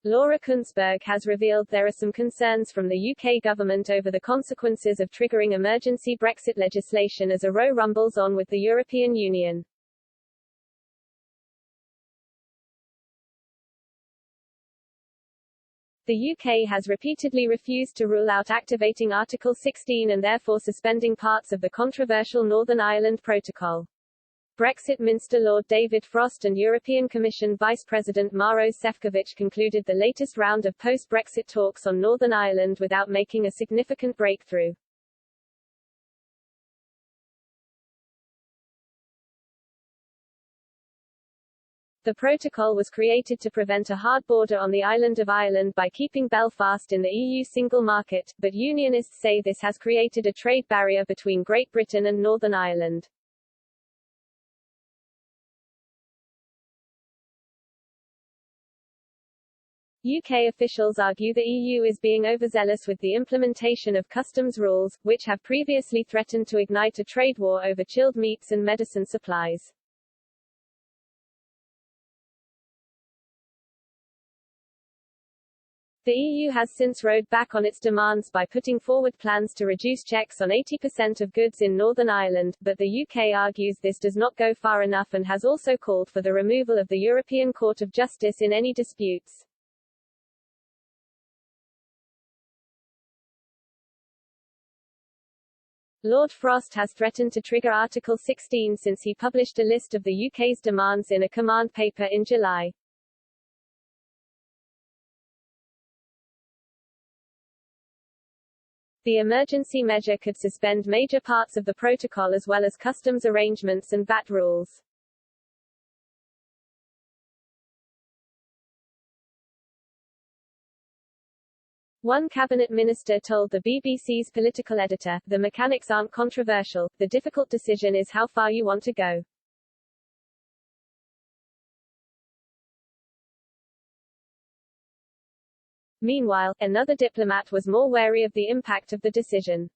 Laura Kuenssberg has revealed there are some concerns from the UK government over the consequences of triggering emergency Brexit legislation as a row rumbles on with the European Union. The UK has repeatedly refused to rule out activating Article 16 and therefore suspending parts of the controversial Northern Ireland Protocol. Brexit Minister Lord David Frost and European Commission Vice President Maros Šefčovič concluded the latest round of post-Brexit talks on Northern Ireland without making a significant breakthrough. The protocol was created to prevent a hard border on the island of Ireland by keeping Belfast in the EU single market, but unionists say this has created a trade barrier between Great Britain and Northern Ireland. UK officials argue the EU is being overzealous with the implementation of customs rules, which have previously threatened to ignite a trade war over chilled meats and medicine supplies. The EU has since rowed back on its demands by putting forward plans to reduce checks on 80% of goods in Northern Ireland, but the UK argues this does not go far enough and has also called for the removal of the European Court of Justice in any disputes. Lord Frost has threatened to trigger Article 16 since he published a list of the UK's demands in a command paper in July. The emergency measure could suspend major parts of the protocol as well as customs arrangements and VAT rules. One cabinet minister told the BBC's political editor, "The mechanics aren't controversial, the difficult decision is how far you want to go." Meanwhile, another diplomat was more wary of the impact of the decision.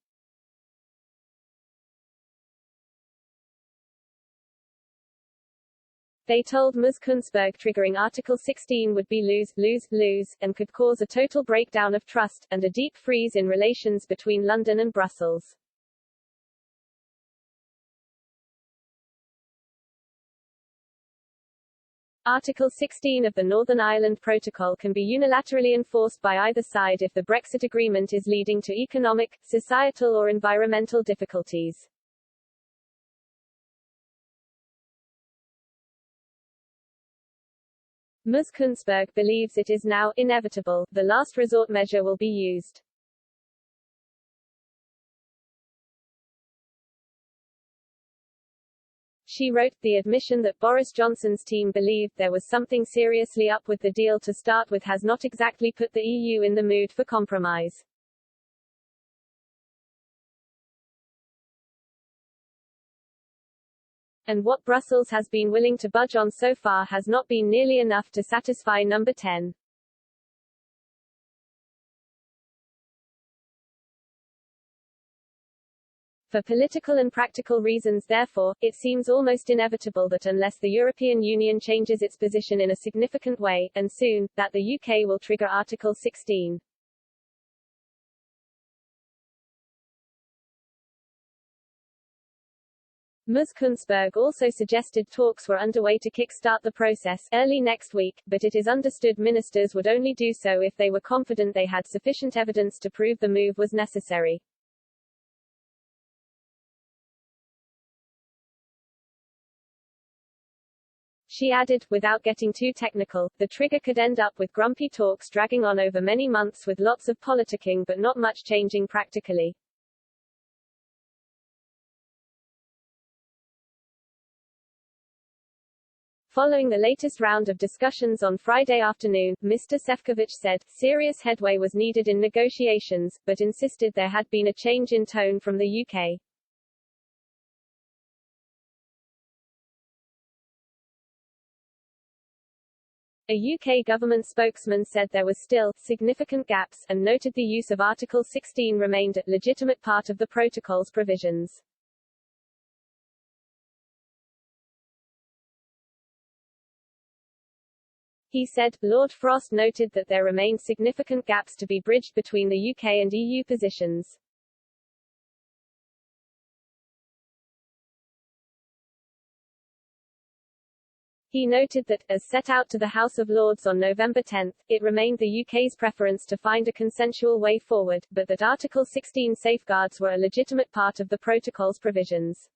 They told Ms. Kuenssberg triggering Article 16 would be lose-lose-lose, and could cause a total breakdown of trust, and a deep freeze in relations between London and Brussels. Article 16 of the Northern Ireland Protocol can be unilaterally enforced by either side if the Brexit agreement is leading to economic, societal or environmental difficulties. Ms. Kuenssberg believes it is now inevitable, the last resort measure will be used. She wrote, "The admission that Boris Johnson's team believed there was something seriously up with the deal to start with has not exactly put the EU in the mood for compromise." And what Brussels has been willing to budge on so far has not been nearly enough to satisfy number 10. For political and practical reasons therefore, it seems almost inevitable that unless the European Union changes its position in a significant way, and soon, that the UK will trigger Article 16. Ms. Kuenssberg also suggested talks were underway to kickstart the process early next week, but it is understood ministers would only do so if they were confident they had sufficient evidence to prove the move was necessary. She added, without getting too technical, the trigger could end up with grumpy talks dragging on over many months with lots of politicking but not much changing practically. Following the latest round of discussions on Friday afternoon, Mr. Šefčovič said, serious headway was needed in negotiations, but insisted there had been a change in tone from the UK. A UK government spokesman said there was still significant gaps, and noted the use of Article 16 remained a legitimate part of the protocol's provisions. He said, Lord Frost noted that there remained significant gaps to be bridged between the UK and EU positions. He noted that, as set out to the House of Lords on November 10, it remained the UK's preference to find a consensual way forward, but that Article 16 safeguards were a legitimate part of the protocol's provisions.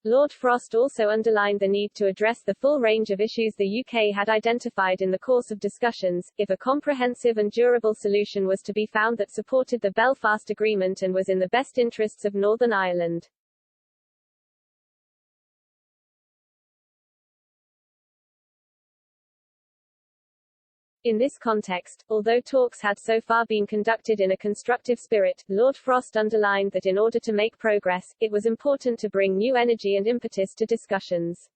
Lord Frost also underlined the need to address the full range of issues the UK had identified in the course of discussions, if a comprehensive and durable solution was to be found that supported the Belfast Agreement and was in the best interests of Northern Ireland. In this context, although talks had so far been conducted in a constructive spirit, Lord Frost underlined that in order to make progress, it was important to bring new energy and impetus to discussions.